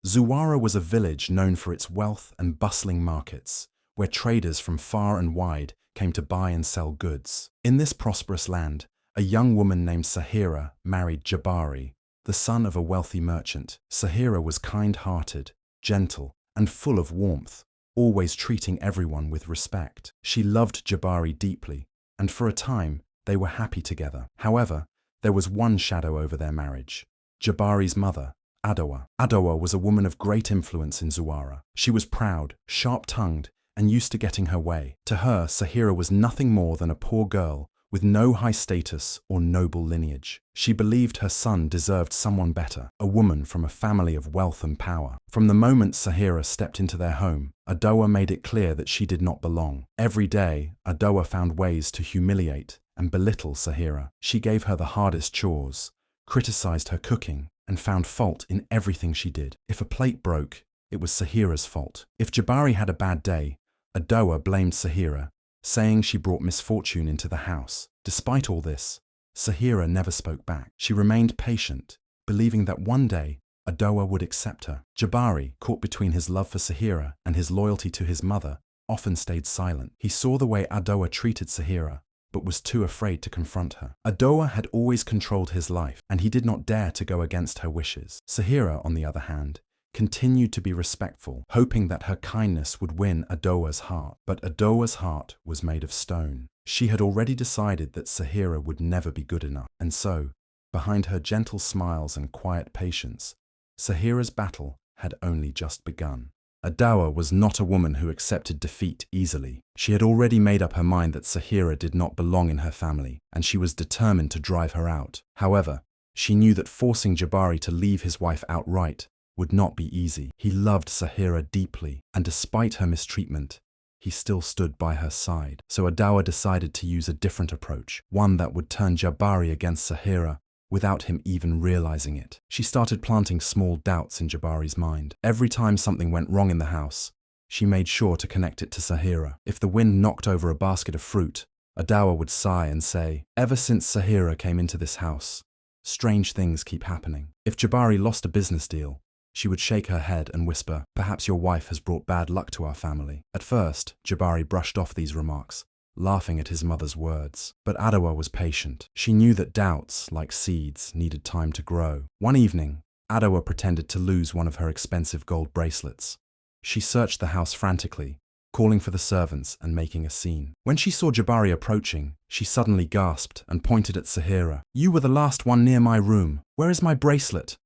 Zuara was a village known for its wealth and bustling markets, where traders from far and wide came to buy and sell goods. In this prosperous land, a young woman named Sahira married Jabari, the son of a wealthy merchant. Sahira was kind-hearted, gentle, and full of warmth, always treating everyone with respect. She loved Jabari deeply, and for a time, they were happy together. However, there was one shadow over their marriage: Jabari's mother, Adoa. Adoa was a woman of great influence in Zuara. She was proud, sharp-tongued, and used to getting her way. To her, Sahira was nothing more than a poor girl with no high status or noble lineage. She believed her son deserved someone better, a woman from a family of wealth and power. From the moment Sahira stepped into their home, Adoa made it clear that she did not belong. Every day, Adoa found ways to humiliate and belittle Sahira. She gave her the hardest chores, criticized her cooking, and found fault in everything she did. If a plate broke, it was Sahira's fault. If Jabari had a bad day, Adoa blamed Sahira, saying she brought misfortune into the house. Despite all this, Sahira never spoke back. She remained patient, believing that one day Adoa would accept her. Jabari, caught between his love for Sahira and his loyalty to his mother, often stayed silent. He saw the way Adoa treated Sahira, but was too afraid to confront her. Adoa had always controlled his life, and he did not dare to go against her wishes. Sahira, on the other hand, continued to be respectful, hoping that her kindness would win Adoa's heart. But Adoa's heart was made of stone. She had already decided that Sahira would never be good enough, and so, behind her gentle smiles and quiet patience, Sahira's battle had only just begun. Adoa was not a woman who accepted defeat easily. She had already made up her mind that Sahira did not belong in her family, and she was determined to drive her out. However, she knew that forcing Jabari to leave his wife outright would not be easy. He loved Sahira deeply, and despite her mistreatment, he still stood by her side. So Adoa decided to use a different approach, one that would turn Jabari against Sahira without him even realizing it. She started planting small doubts in Jabari's mind. Every time something went wrong in the house, she made sure to connect it to Sahira. If the wind knocked over a basket of fruit, Adoa would sigh and say, "Ever since Sahira came into this house, strange things keep happening." If Jabari lost a business deal, she would shake her head and whisper, "Perhaps your wife has brought bad luck to our family." At first, Jabari brushed off these remarks, laughing at his mother's words. But Adoa was patient. She knew that doubts, like seeds, needed time to grow. One evening, Adoa pretended to lose one of her expensive gold bracelets. She searched the house frantically, calling for the servants and making a scene. When she saw Jabari approaching, she suddenly gasped and pointed at Sahira. "You were the last one near my room. Where is my bracelet?"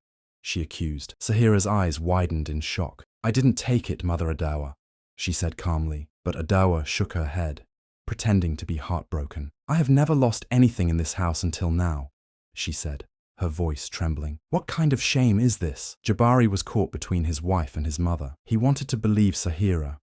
she accused. Sahira's eyes widened in shock. "I didn't take it, Mother Adoa," she said calmly. But Adoa shook her head, pretending to be heartbroken. "I have never lost anything in this house until now," she said, her voice trembling. "What kind of shame is this?" Jabari was caught between his wife and his mother. He wanted to believe Sahira,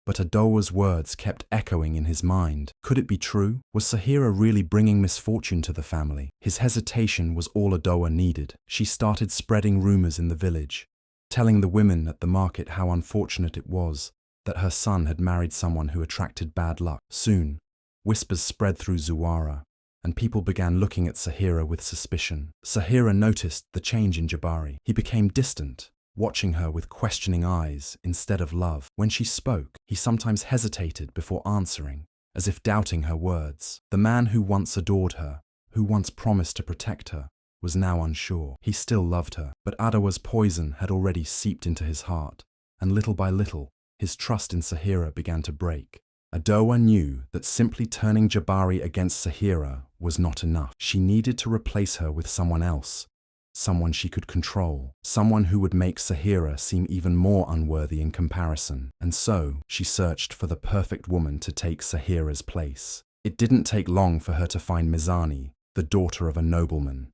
but Adoa's words kept echoing in his mind. Could it be true? Was Sahira really bringing misfortune to the family? His hesitation was all Adoa needed. She started spreading rumors in the village, telling the women at the market how unfortunate it was that her son had married someone who attracted bad luck. Soon, whispers spread through Zuara, and people began looking at Sahira with suspicion. Sahira noticed the change in Jabari. He became distant, watching her with questioning eyes instead of love. When she spoke, he sometimes hesitated before answering, as if doubting her words. The man who once adored her, who once promised to protect her, was now unsure. He still loved her, but Adoa's poison had already seeped into his heart, and little by little, his trust in Sahira began to break. Adoa knew that simply turning Jabari against Sahira was not enough. She needed to replace her with someone else, someone she could control, someone who would make Sahira seem even more unworthy in comparison. And so, she searched for the perfect woman to take Sahira's place. It didn't take long for her to find Mizani, the daughter of a nobleman.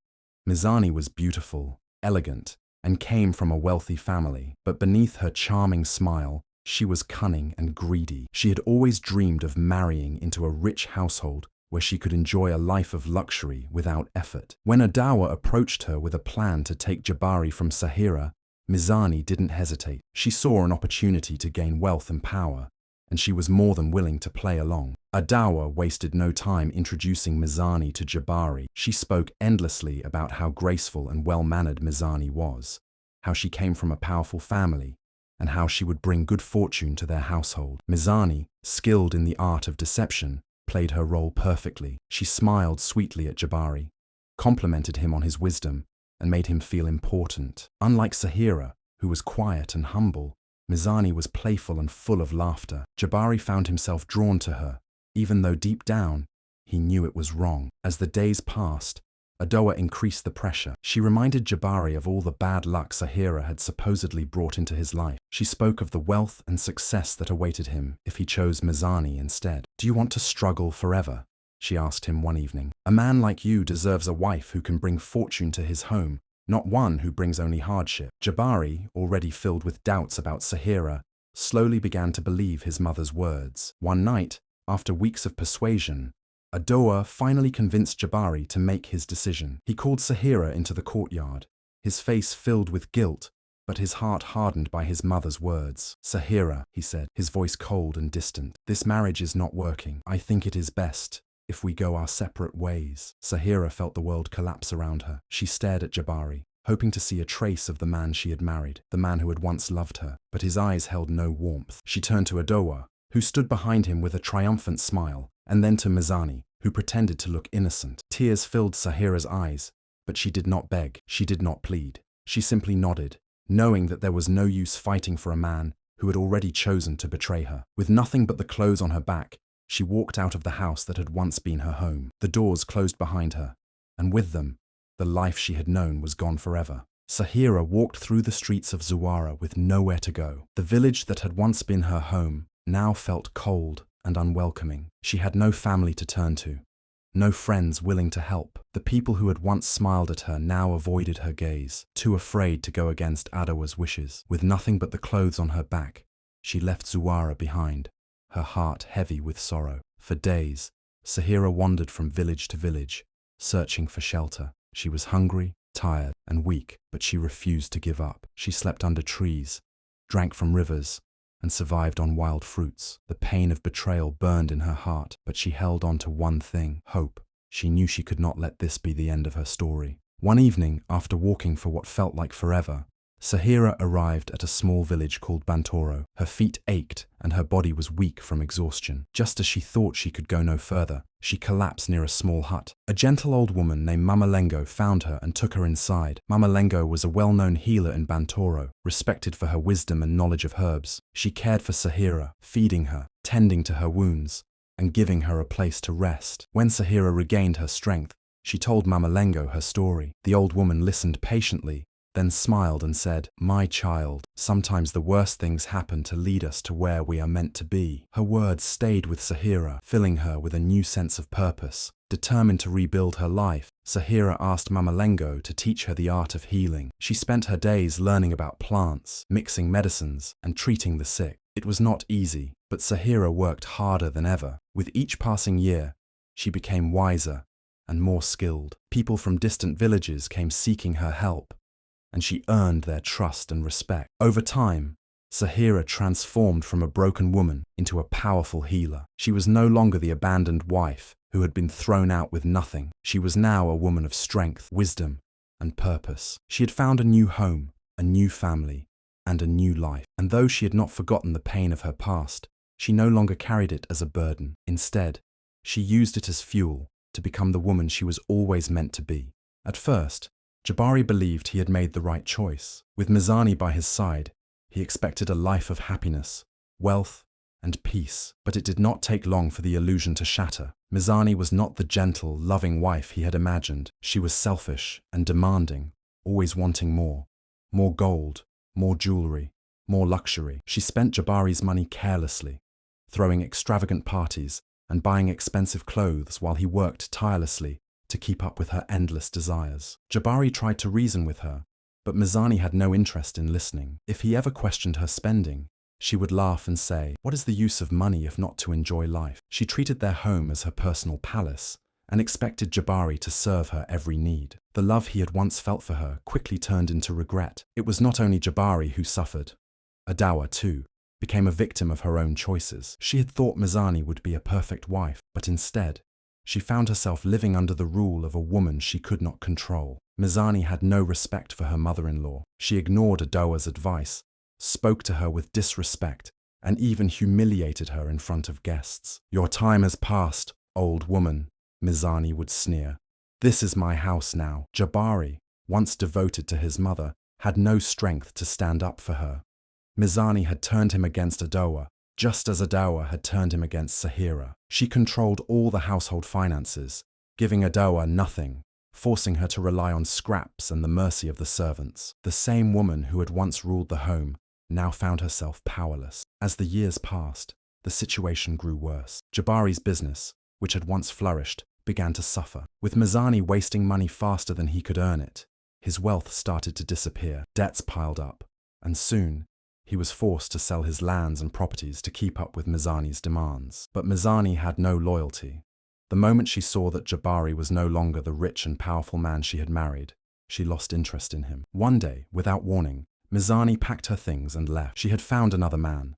Mizani was beautiful, elegant, and came from a wealthy family, but beneath her charming smile, she was cunning and greedy. She had always dreamed of marrying into a rich household where she could enjoy a life of luxury without effort. When Adoa approached her with a plan to take Jabari from Sahira, Mizani didn't hesitate. She saw an opportunity to gain wealth and power, and she was more than willing to play along. Adoa wasted no time introducing Mizani to Jabari. She spoke endlessly about how graceful and well-mannered Mizani was, how she came from a powerful family, and how she would bring good fortune to their household. Mizani, skilled in the art of deception, played her role perfectly. She smiled sweetly at Jabari, complimented him on his wisdom, and made him feel important. Unlike Sahira, who was quiet and humble, Mizani was playful and full of laughter. Jabari found himself drawn to her, even though deep down, he knew it was wrong. As the days passed, Adoa increased the pressure. She reminded Jabari of all the bad luck Sahira had supposedly brought into his life. She spoke of the wealth and success that awaited him if he chose Mizani instead. "Do you want to struggle forever?" she asked him one evening. "A man like you deserves a wife who can bring fortune to his home, not one who brings only hardship." Jabari, already filled with doubts about Sahira, slowly began to believe his mother's words. One night, after weeks of persuasion, Adoa finally convinced Jabari to make his decision. He called Sahira into the courtyard, his face filled with guilt, but his heart hardened by his mother's words. "Sahira," he said, his voice cold and distant, "this marriage is not working. I think it is best if we go our separate ways." Sahira felt the world collapse around her. She stared at Jabari, hoping to see a trace of the man she had married, the man who had once loved her, but his eyes held no warmth. She turned to Adoa, who stood behind him with a triumphant smile, and then to Mizani, who pretended to look innocent. Tears filled Sahira's eyes, but she did not beg, she did not plead. She simply nodded, knowing that there was no use fighting for a man who had already chosen to betray her. With nothing but the clothes on her back, she walked out of the house that had once been her home. The doors closed behind her, and with them, the life she had known was gone forever. Sahira walked through the streets of Zuara with nowhere to go. The village that had once been her home now felt cold and unwelcoming. She had no family to turn to, no friends willing to help. The people who had once smiled at her now avoided her gaze, too afraid to go against Adoa's wishes. With nothing but the clothes on her back, she left Zuara behind, her heart heavy with sorrow. For days, Sahira wandered from village to village, searching for shelter. She was hungry, tired, and weak, but she refused to give up. She slept under trees, drank from rivers, and survived on wild fruits. The pain of betrayal burned in her heart, but she held on to one thing: hope. She knew she could not let this be the end of her story. One evening, after walking for what felt like forever, Sahira arrived at a small village called Bantoro. Her feet ached and her body was weak from exhaustion. Just as she thought she could go no further, she collapsed near a small hut. A gentle old woman named Mama Lengo found her and took her inside. Mama Lengo was a well-known healer in Bantoro, respected for her wisdom and knowledge of herbs. She cared for Sahira, feeding her, tending to her wounds, and giving her a place to rest. When Sahira regained her strength, she told Mama Lengo her story. The old woman listened patiently, then smiled and said, "My child, sometimes the worst things happen to lead us to where we are meant to be." Her words stayed with Sahira, filling her with a new sense of purpose. Determined to rebuild her life, Sahira asked Mama Lengo to teach her the art of healing. She spent her days learning about plants, mixing medicines, and treating the sick. It was not easy, but Sahira worked harder than ever. With each passing year, she became wiser and more skilled. People from distant villages came seeking her help, and she earned their trust and respect. Over time, Sahira transformed from a broken woman into a powerful healer. She was no longer the abandoned wife who had been thrown out with nothing. She was now a woman of strength, wisdom, and purpose. She had found a new home, a new family, and a new life. And though she had not forgotten the pain of her past, she no longer carried it as a burden. Instead, she used it as fuel to become the woman she was always meant to be. At first, Jabari believed he had made the right choice. With Mizani by his side, he expected a life of happiness, wealth, and peace. But it did not take long for the illusion to shatter. Mizani was not the gentle, loving wife he had imagined. She was selfish and demanding, always wanting more. More gold, more jewelry, more luxury. She spent Jabari's money carelessly, throwing extravagant parties and buying expensive clothes while he worked tirelessly to keep up with her endless desires. Jabari tried to reason with her, but Mizani had no interest in listening. If he ever questioned her spending, she would laugh and say, "What is the use of money if not to enjoy life?" She treated their home as her personal palace and expected Jabari to serve her every need. The love he had once felt for her quickly turned into regret. It was not only Jabari who suffered. Adoa, too, became a victim of her own choices. She had thought Mizani would be a perfect wife, but instead, she found herself living under the rule of a woman she could not control. Mizani had no respect for her mother-in-law. She ignored Adoa's advice, spoke to her with disrespect, and even humiliated her in front of guests. "Your time has passed, old woman," Mizani would sneer. "This is my house now." Jabari, once devoted to his mother, had no strength to stand up for her. Mizani had turned him against Adoa, just as Adoa had turned him against Sahira. She controlled all the household finances, giving Adoa nothing, forcing her to rely on scraps and the mercy of the servants. The same woman who had once ruled the home now found herself powerless. As the years passed, the situation grew worse. Jabari's business, which had once flourished, began to suffer. With Mizani wasting money faster than he could earn it, his wealth started to disappear. Debts piled up, and soon he was forced to sell his lands and properties to keep up with Mizani's demands. But Mizani had no loyalty. The moment she saw that Jabari was no longer the rich and powerful man she had married, she lost interest in him. One day, without warning, Mizani packed her things and left. She had found another man,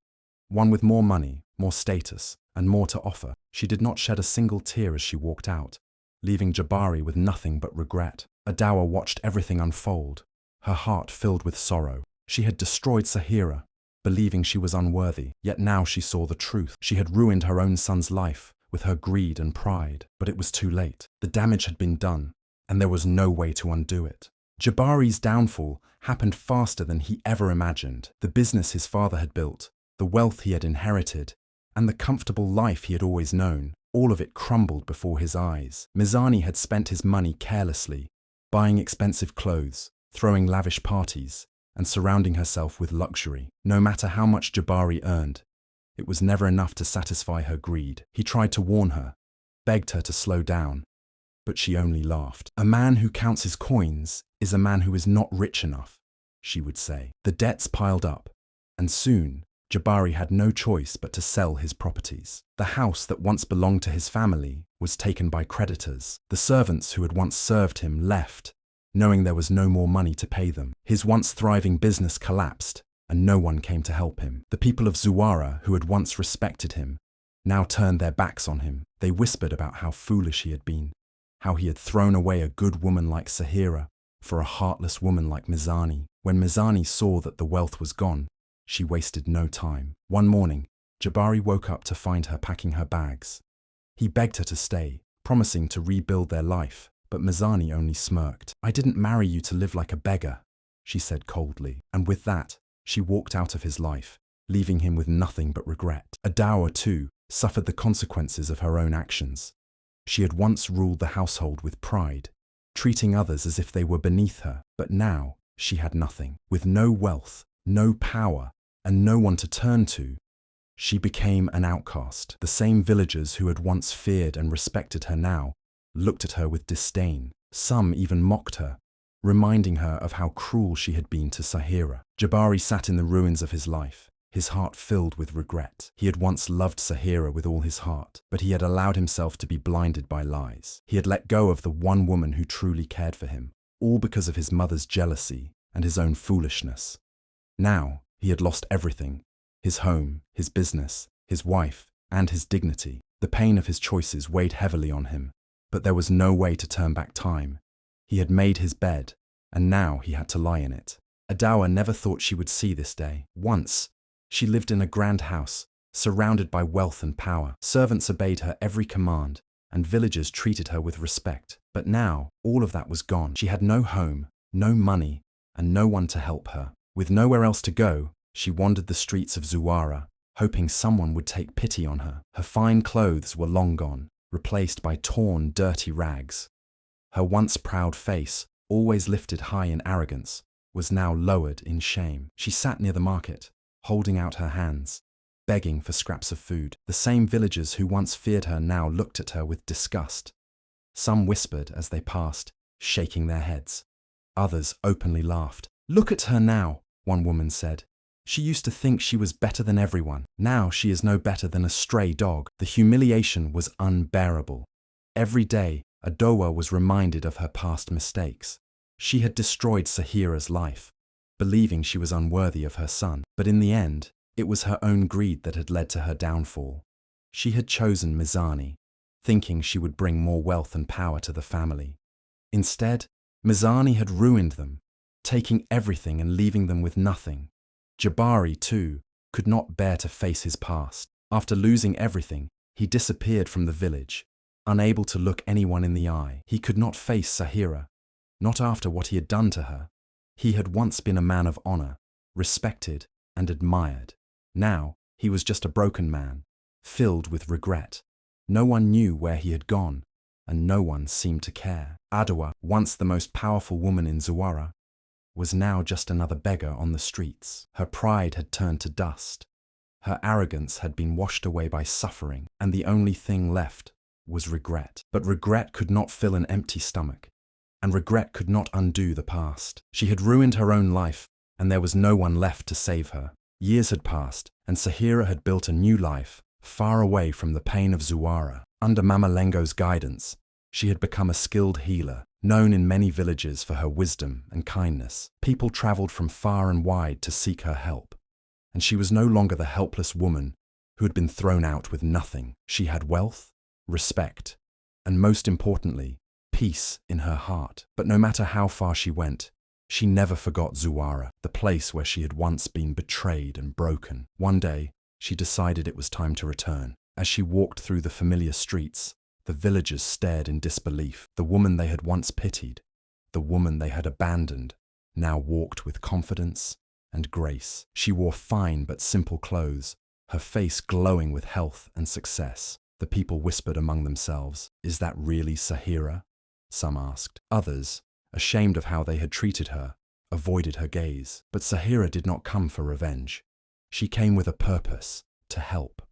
one with more money, more status, and more to offer. She did not shed a single tear as she walked out, leaving Jabari with nothing but regret. Adoa watched everything unfold, her heart filled with sorrow. She had destroyed Sahira, believing she was unworthy, yet now she saw the truth. She had ruined her own son's life with her greed and pride, but it was too late. The damage had been done, and there was no way to undo it. Jabari's downfall happened faster than he ever imagined. The business his father had built, the wealth he had inherited, and the comfortable life he had always known, all of it crumbled before his eyes. Mizani had spent his money carelessly, buying expensive clothes, throwing lavish parties, and surrounding herself with luxury. No matter how much Jabari earned, it was never enough to satisfy her greed. He tried to warn her, begged her to slow down, but she only laughed. "A man who counts his coins is a man who is not rich enough," she would say. The debts piled up, and soon Jabari had no choice but to sell his properties. The house that once belonged to his family was taken by creditors. The servants who had once served him left, knowing there was no more money to pay them. His once thriving business collapsed, and no one came to help him. The people of Zuara, who had once respected him, now turned their backs on him. They whispered about how foolish he had been, how he had thrown away a good woman like Sahira for a heartless woman like Mizani. When Mizani saw that the wealth was gone, she wasted no time. One morning, Jabari woke up to find her packing her bags. He begged her to stay, promising to rebuild their life, but Mizani only smirked. "I didn't marry you to live like a beggar," she said coldly. And with that, she walked out of his life, leaving him with nothing but regret. Adoa, too, suffered the consequences of her own actions. She had once ruled the household with pride, treating others as if they were beneath her, but now she had nothing. With no wealth, no power, and no one to turn to, she became an outcast. The same villagers who had once feared and respected her now looked at her with disdain. Some even mocked her, reminding her of how cruel she had been to Sahira. Jabari sat in the ruins of his life, his heart filled with regret. He had once loved Sahira with all his heart, but he had allowed himself to be blinded by lies. He had let go of the one woman who truly cared for him, all because of his mother's jealousy and his own foolishness. Now, he had lost everything: his home, his business, his wife, and his dignity. The pain of his choices weighed heavily on him, but there was no way to turn back time. He had made his bed, and now he had to lie in it. Adoa never thought she would see this day. Once, she lived in a grand house, surrounded by wealth and power. Servants obeyed her every command, and villagers treated her with respect. But now, all of that was gone. She had no home, no money, and no one to help her. With nowhere else to go, she wandered the streets of Zuara, hoping someone would take pity on her. Her fine clothes were long gone, replaced by torn, dirty rags. Her once proud face, always lifted high in arrogance, was now lowered in shame. She sat near the market, holding out her hands, begging for scraps of food. The same villagers who once feared her now looked at her with disgust. Some whispered as they passed, shaking their heads. Others openly laughed. "Look at her now," one woman said. "She used to think she was better than everyone. Now she is no better than a stray dog." The humiliation was unbearable. Every day, Adoa was reminded of her past mistakes. She had destroyed Sahira's life, believing she was unworthy of her son. But in the end, it was her own greed that had led to her downfall. She had chosen Mizani, thinking she would bring more wealth and power to the family. Instead, Mizani had ruined them, taking everything and leaving them with nothing. Jabari, too, could not bear to face his past. After losing everything, he disappeared from the village, unable to look anyone in the eye. He could not face Sahira, not after what he had done to her. He had once been a man of honor, respected and admired. Now, he was just a broken man, filled with regret. No one knew where he had gone, and no one seemed to care. Adoa, once the most powerful woman in Zuara, was now just another beggar on the streets. Her pride had turned to dust. Her arrogance had been washed away by suffering, and the only thing left was regret. But regret could not fill an empty stomach, and regret could not undo the past. She had ruined her own life, and there was no one left to save her. Years had passed, and Sahira had built a new life, far away from the pain of Zuara. Under Mama Lengo's guidance, she had become a skilled healer, known in many villages for her wisdom and kindness. People traveled from far and wide to seek her help, and she was no longer the helpless woman who had been thrown out with nothing. She had wealth, respect, and most importantly, peace in her heart. But no matter how far she went, she never forgot Zuara, the place where she had once been betrayed and broken. One day, she decided it was time to return. As she walked through the familiar streets, the villagers stared in disbelief. The woman they had once pitied, the woman they had abandoned, now walked with confidence and grace. She wore fine but simple clothes, her face glowing with health and success. The people whispered among themselves, "Is that really Sahira?" Some asked. Others, ashamed of how they had treated her, avoided her gaze. But Sahira did not come for revenge. She came with a purpose, to help.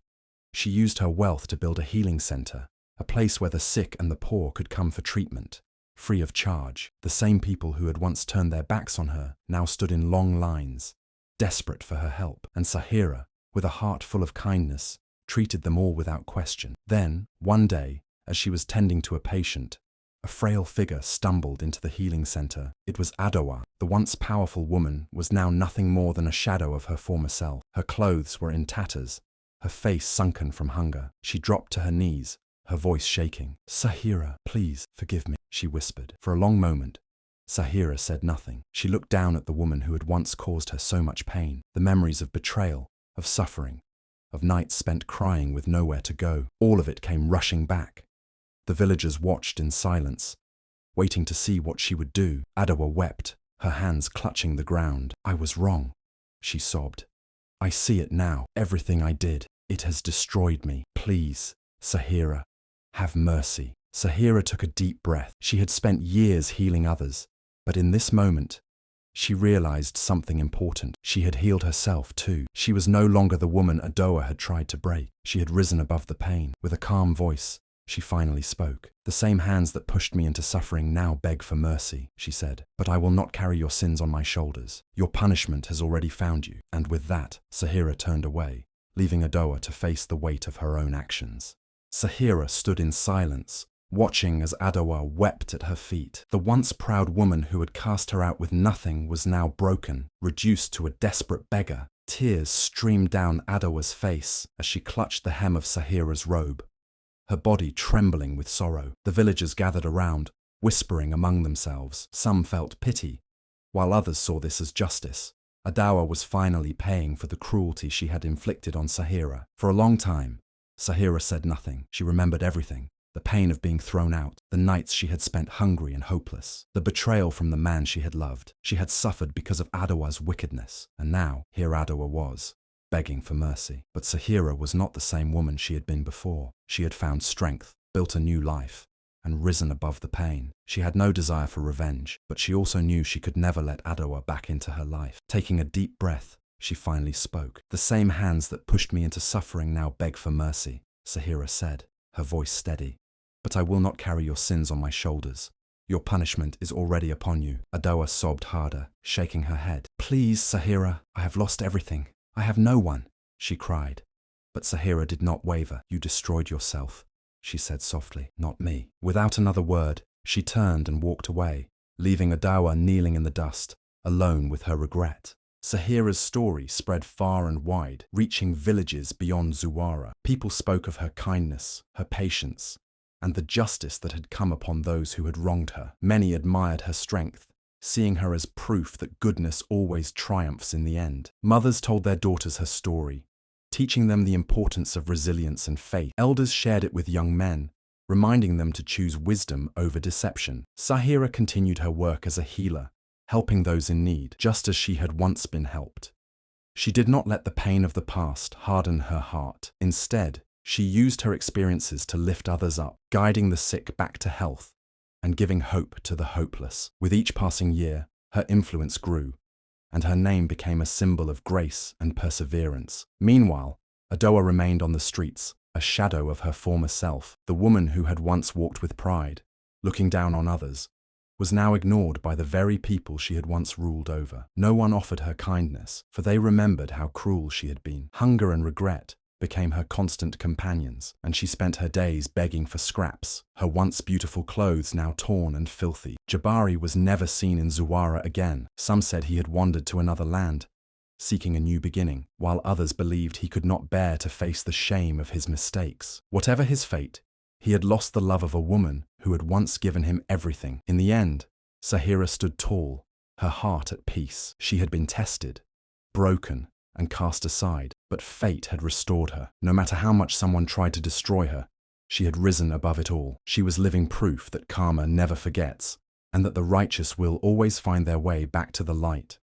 She used her wealth to build a healing center, a place where the sick and the poor could come for treatment, free of charge. The same people who had once turned their backs on her now stood in long lines, desperate for her help. And Sahira, with a heart full of kindness, treated them all without question. Then, one day, as she was tending to a patient, a frail figure stumbled into the healing center. It was Adoa. The once powerful woman was now nothing more than a shadow of her former self. Her clothes were in tatters, her face sunken from hunger. She dropped to her knees, her voice shaking. "Sahira, please forgive me," she whispered. For a long moment, Sahira said nothing. She looked down at the woman who had once caused her so much pain. The memories of betrayal, of suffering, of nights spent crying with nowhere to go, all of it came rushing back. The villagers watched in silence, waiting to see what she would do. Adoa wept, her hands clutching the ground. "I was wrong," she sobbed. "I see it now. Everything I did, it has destroyed me. Please, Sahira, have mercy." Sahira took a deep breath. She had spent years healing others, but in this moment, she realized something important. She had healed herself too. She was no longer the woman Adoa had tried to break. She had risen above the pain. With a calm voice, she finally spoke. "The same hands that pushed me into suffering now beg for mercy," she said. "But I will not carry your sins on my shoulders. Your punishment has already found you." And with that, Sahira turned away, leaving Adoa to face the weight of her own actions. Sahira stood in silence, watching as Adoa wept at her feet. The once proud woman who had cast her out with nothing was now broken, reduced to a desperate beggar. Tears streamed down Adoa's face as she clutched the hem of Sahira's robe, her body trembling with sorrow. The villagers gathered around, whispering among themselves. Some felt pity, while others saw this as justice. Adoa was finally paying for the cruelty she had inflicted on Sahira. For a long time, Sahira said nothing. She remembered everything. The pain of being thrown out, the nights she had spent hungry and hopeless, the betrayal from the man she had loved. She had suffered because of Adoa's wickedness, and now here Adoa was, begging for mercy. But Sahira was not the same woman she had been before. She had found strength, built a new life, and risen above the pain. She had no desire for revenge, but she also knew she could never let Adoa back into her life. Taking a deep breath, she finally spoke. "The same hands that pushed me into suffering now beg for mercy," Sahira said, her voice steady. "But I will not carry your sins on my shoulders. Your punishment is already upon you." Adoa sobbed harder, shaking her head. "Please, Sahira, I have lost everything. I have no one," she cried. But Sahira did not waver. "You destroyed yourself," she said softly, "not me." Without another word, she turned and walked away, leaving Adoa kneeling in the dust, alone with her regret. Sahira's story spread far and wide, reaching villages beyond Zuara. People spoke of her kindness, her patience, and the justice that had come upon those who had wronged her. Many admired her strength, seeing her as proof that goodness always triumphs in the end. Mothers told their daughters her story, teaching them the importance of resilience and faith. Elders shared it with young men, reminding them to choose wisdom over deception. Sahira continued her work as a healer, helping those in need, just as she had once been helped. She did not let the pain of the past harden her heart. Instead, she used her experiences to lift others up, guiding the sick back to health and giving hope to the hopeless. With each passing year, her influence grew, and her name became a symbol of grace and perseverance. Meanwhile, Adoa remained on the streets, a shadow of her former self. The woman who had once walked with pride, looking down on others, was now ignored by the very people she had once ruled over. No one offered her kindness, for they remembered how cruel she had been. Hunger and regret became her constant companions, and she spent her days begging for scraps, her once beautiful clothes now torn and filthy. Jabari was never seen in Zuara again. Some said he had wandered to another land, seeking a new beginning, while others believed he could not bear to face the shame of his mistakes. Whatever his fate, he had lost the love of a woman who had once given him everything. In the end, Sahira stood tall, her heart at peace. She had been tested, broken, and cast aside, but fate had restored her. No matter how much someone tried to destroy her, she had risen above it all. She was living proof that karma never forgets, and that the righteous will always find their way back to the light.